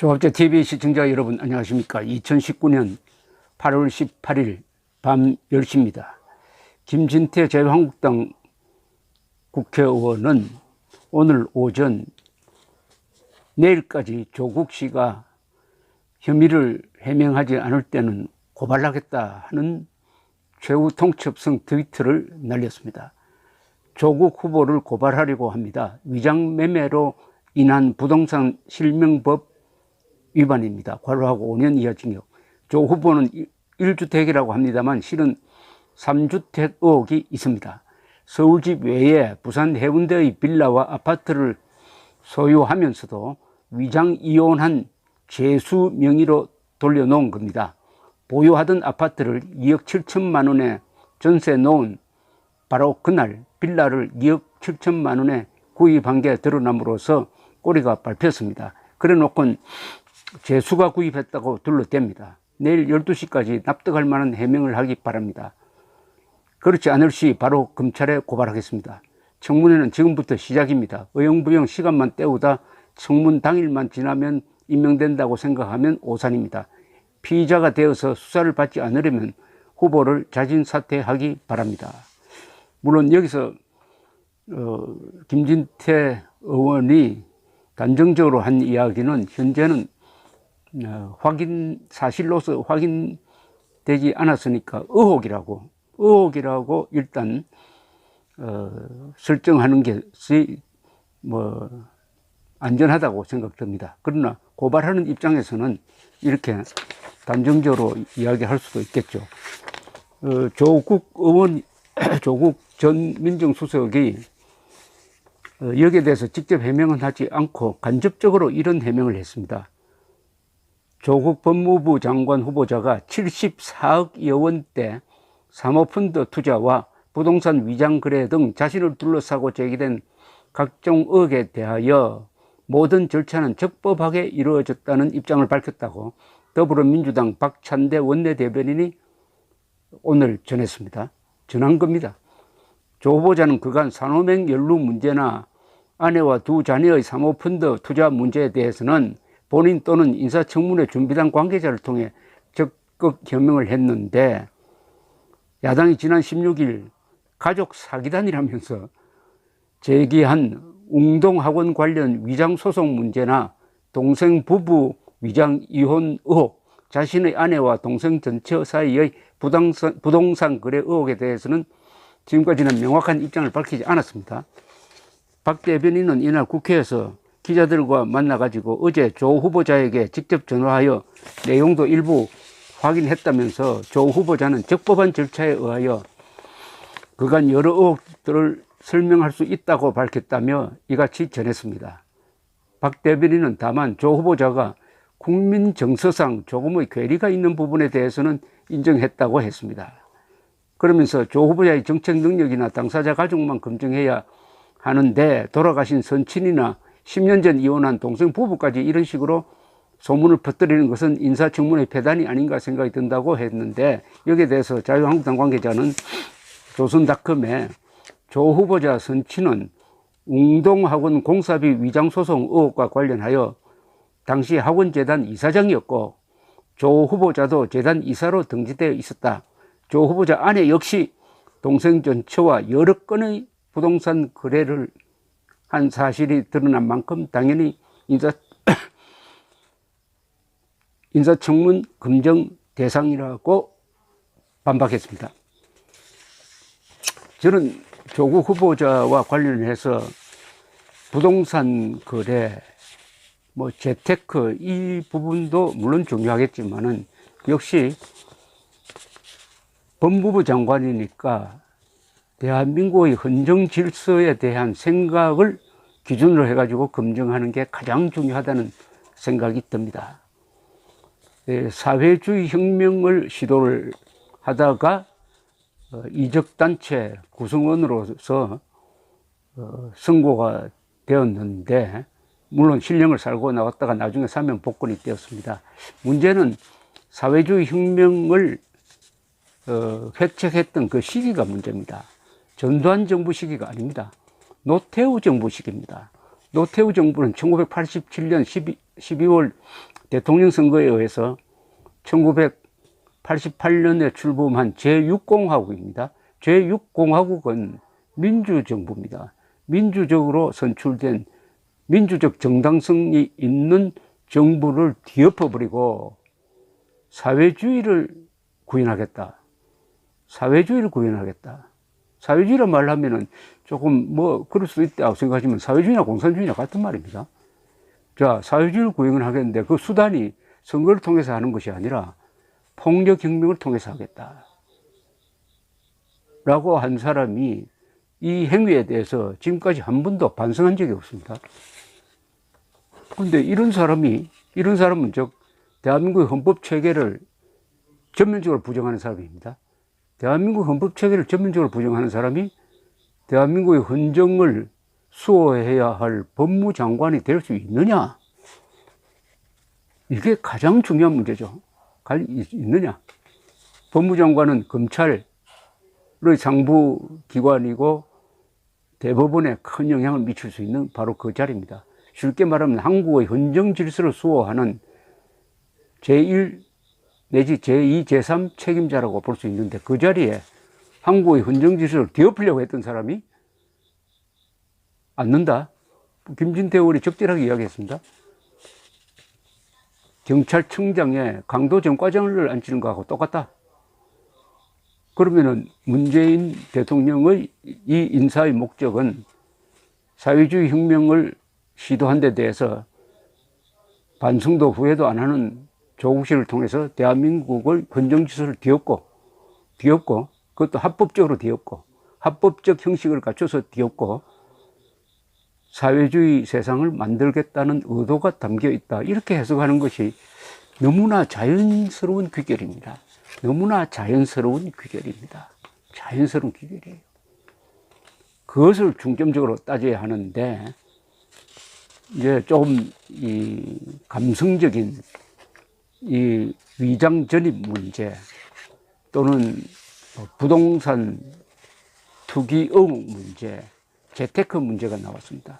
조합제TV 시청자 여러분 안녕하십니까. 2019년 8월 18일 밤 10시입니다. 김진태 자유한국당 국회의원은 오늘 오전 내일까지 조국 씨가 혐의를 해명하지 않을 때는 고발하겠다 하는 최후 통첩성 트위터를 날렸습니다. 조국 후보를 고발하려고 합니다. 위장매매로 인한 부동산 실명법 위반입니다. 괄호하고 5년 이하 징역. 조 후보는 1주택이라고 합니다만 실은 3주택 의혹이 있습니다. 서울집 외에 부산 해운대의 빌라와 아파트를 소유하면서도 위장 이혼한 죄수 명의로 돌려놓은 겁니다. 보유하던 아파트를 2억 7천만 원에 전세 놓은 바로 그날 빌라를 2억 7천만 원에 구입한 게 드러남으로써 꼬리가 밟혔습니다. 그래 놓고는 죄수가 구입했다고 둘러댑니다. 내일 12시까지 납득할 만한 해명을 하기 바랍니다. 그렇지 않을 시 바로 검찰에 고발하겠습니다. 청문회는 지금부터 시작입니다. 어영부영 시간만 때우다 청문 당일만 지나면 임명된다고 생각하면 오산입니다. 피의자가 되어서 수사를 받지 않으려면 후보를 자진 사퇴하기 바랍니다. 물론 여기서 김진태 의원이 단정적으로 한 이야기는 현재는 사실로서 확인되지 않았으니까 의혹이라고 일단 설정하는 것이 안전하다고 생각됩니다. 그러나 고발하는 입장에서는 이렇게 단정적으로 이야기할 수도 있겠죠. 조국 전 민정수석이 여기에 대해서 직접 해명은 하지 않고 간접적으로 이런 해명을 했습니다. 조국 법무부 장관 후보자가 74억여 원대 사모펀드 투자와 부동산 위장 거래 등 자신을 둘러싸고 제기된 각종 의혹에 대하여 모든 절차는 적법하게 이루어졌다는 입장을 밝혔다고 더불어민주당 박찬대 원내대변인이 오늘 전한 겁니다. 조 후보자는 그간 산호맹 연루 문제나 아내와 두 자녀의 사모펀드 투자 문제에 대해서는 본인 또는 인사청문회 준비단 관계자를 통해 적극 해명을 했는데 야당이 지난 16일 가족 사기단이라면서 제기한 웅동학원 관련 위장소송 문제나 동생 부부 위장 이혼 의혹, 자신의 아내와 동생 전처 사이의 부동산 거래 의혹에 대해서는 지금까지는 명확한 입장을 밝히지 않았습니다. 박 대변인은 이날 국회에서 기자들과 만나가지고 어제 조 후보자에게 직접 전화하여 내용도 일부 확인했다면서 조 후보자는 적법한 절차에 의하여 그간 여러 의혹들을 설명할 수 있다고 밝혔다며 이같이 전했습니다. 박 대변인은 다만 조 후보자가 국민 정서상 조금의 괴리가 있는 부분에 대해서는 인정했다고 했습니다. 그러면서 조 후보자의 정책 능력이나 당사자 가족만 검증해야 하는데 돌아가신 선친이나 10년 전 이혼한 동생 부부까지 이런 식으로 소문을 퍼뜨리는 것은 인사청문회 폐단이 아닌가 생각이 든다고 했는데 여기에 대해서 자유한국당 관계자는 조선닷컴에 조 후보자 선친은 웅동학원 공사비 위장소송 의혹과 관련하여 당시 학원재단 이사장이었고 조 후보자도 재단 이사로 등재되어 있었다. 조 후보자 아내 역시 동생 전처와 여러 건의 부동산 거래를 한 사실이 드러난 만큼 당연히 인사청문 검증 대상이라고 반박했습니다. 저는 조국 후보자와 관련해서 부동산 거래, 재테크 이 부분도 물론 중요하겠지만은 역시 법무부 장관이니까 대한민국의 헌정 질서에 대한 생각을 기준으로 해가지고 검증하는 게 가장 중요하다는 생각이 듭니다. 사회주의 혁명을 시도를 하다가 이적단체 구성원으로서 선고가 되었는데 물론 실형을 살고 나왔다가 나중에 사면 복권이 되었습니다. 문제는 사회주의 혁명을 획책했던 그 시기가 문제입니다. 전두환 정부 시기가 아닙니다. 노태우 정부 시기입니다. 노태우 정부는 1987년 12월 대통령 선거에 의해서 1988년에 출범한 제6공화국입니다. 제6공화국은 민주정부입니다. 민주적으로 선출된 민주적 정당성이 있는 정부를 뒤엎어버리고 사회주의를 구현하겠다. 사회주의를 구현하겠다. 사회주의란 말을 하면은 조금 뭐 그럴 수도 있다고 생각하지만 사회주의나 공산주의나 같은 말입니다. 자, 사회주의를 구현을 하겠는데 그 수단이 선거를 통해서 하는 것이 아니라 폭력혁명을 통해서 하겠다. 라고 한 사람이 이 행위에 대해서 지금까지 한 번도 반성한 적이 없습니다. 근데 이런 사람은 즉, 대한민국의 헌법체계를 전면적으로 부정하는 사람입니다. 대한민국 헌법체계를 전면적으로 부정하는 사람이 대한민국의 헌정을 수호해야 할 법무장관이 될 수 있느냐? 이게 가장 중요한 문제죠. 있느냐? 법무장관은 검찰의 상부기관이고 대법원에 큰 영향을 미칠 수 있는 바로 그 자리입니다. 쉽게 말하면 한국의 헌정 질서를 수호하는 제1 내지 제2, 제3 책임자라고 볼 수 있는데 그 자리에 한국의 헌정 질서를 뒤엎으려고 했던 사람이 앉는다. 김진태 의원이 적절하게 이야기했습니다. 경찰청장에 강도전과장을 앉히는 거하고 똑같다. 그러면은 문재인 대통령의 이 인사의 목적은 사회주의 혁명을 시도한 데 대해서 반성도 후회도 안 하는 조국 씨를 통해서 대한민국의 헌정질서를 뒤엎고 그것도 합법적으로 뒤엎고 합법적 형식을 갖춰서 뒤엎고 사회주의 세상을 만들겠다는 의도가 담겨 있다. 이렇게 해석하는 것이 너무나 자연스러운 귀결입니다. 너무나 자연스러운 귀결입니다. 자연스러운 귀결이에요. 그것을 중점적으로 따져야 하는데 이제 조금 이 감성적인 이 위장 전입 문제 또는 부동산 투기 의혹 문제, 재테크 문제가 나왔습니다.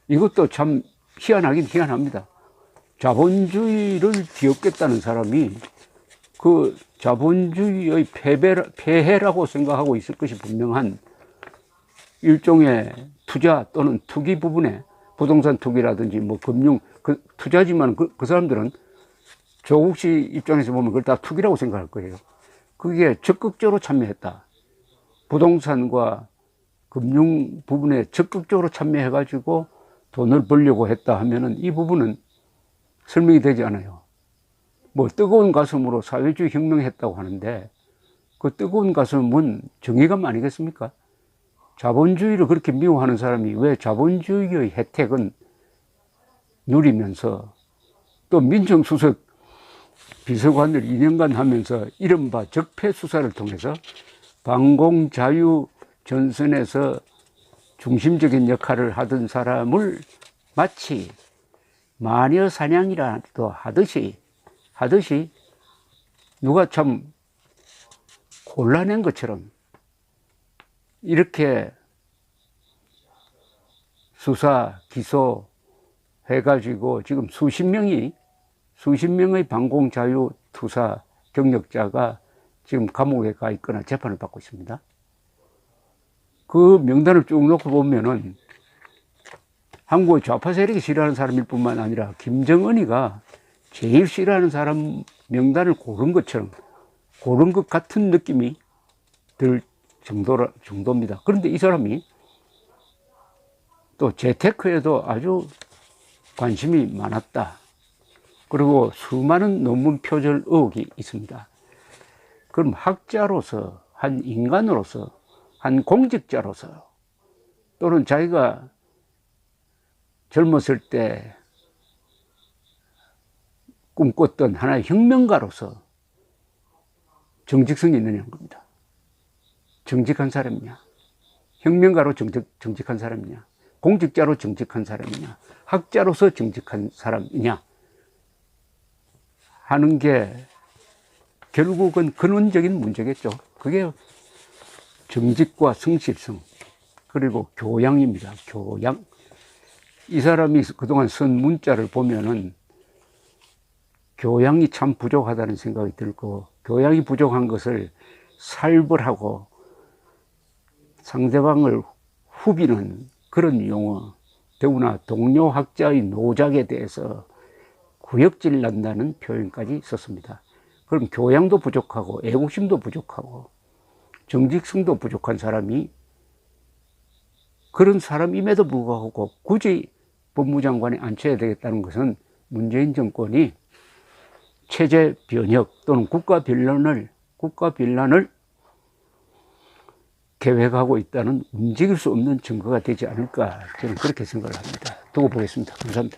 이것도 참 희한하긴 희한합니다. 자본주의를 뒤엎겠다는 사람이 그 자본주의의 폐해라고 생각하고 있을 것이 분명한 일종의 투자 또는 투기 부분에 부동산 투기라든지 뭐 금융 투자지만 그 사람들은 조국 씨 입장에서 보면 그걸 다 투기라고 생각할 거예요. 그게 적극적으로 참여했다. 부동산과 금융 부분에 적극적으로 참여해가지고 돈을 벌려고 했다 하면은 이 부분은 설명이 되지 않아요. 뭐 뜨거운 가슴으로 사회주의 혁명했다고 하는데 그 뜨거운 가슴은 정의감 아니겠습니까? 자본주의를 그렇게 미워하는 사람이 왜 자본주의의 혜택은 누리면서 또 민정수석 비서관을 2년간 하면서 이른바 적폐 수사를 통해서 방공자유 전선에서 중심적인 역할을 하던 사람을 마치 마녀 사냥이라도 하듯이 누가 참 골라낸 것처럼 이렇게 수사, 기소 해가지고 지금 수십 명의 방공자유 투사 경력자가 지금 감옥에 가 있거나 재판을 받고 있습니다. 그 명단을 쭉 놓고 보면은 한국의 좌파 세력이 싫어하는 사람일 뿐만 아니라 김정은이가 제일 싫어하는 사람 명단을 고른 것처럼 고른 것 같은 느낌이 들 정도입니다. 그런데 이 사람이 또 재테크에도 아주 관심이 많았다. 그리고 수많은 논문 표절 의혹이 있습니다. 그럼 학자로서, 한 인간으로서, 한 공직자로서 또는 자기가 젊었을 때 꿈꿨던 하나의 혁명가로서 정직성이 있느냐는 겁니다. 정직한 사람이냐? 혁명가로 정직한 사람이냐? 공직자로 정직한 사람이냐? 학자로서 정직한 사람이냐? 하는 게 결국은 근원적인 문제겠죠. 그게 정직과 성실성 그리고 교양입니다. 교양. 이 사람이 그동안 쓴 문자를 보면은 교양이 참 부족하다는 생각이 들고, 교양이 부족한 것을 살벌하고 상대방을 후비는 그런 용어, 더구나 동료 학자의 노작에 대해서 구역질 난다는 표현까지 썼습니다. 그럼 교양도 부족하고 애국심도 부족하고 정직성도 부족한 사람이, 그런 사람임에도 불구하고 굳이 법무장관에 앉혀야 되겠다는 것은 문재인 정권이 체제 변혁 또는 국가 변란을 계획하고 있다는 움직일 수 없는 증거가 되지 않을까, 저는 그렇게 생각을 합니다. 두고 보겠습니다. 감사합니다.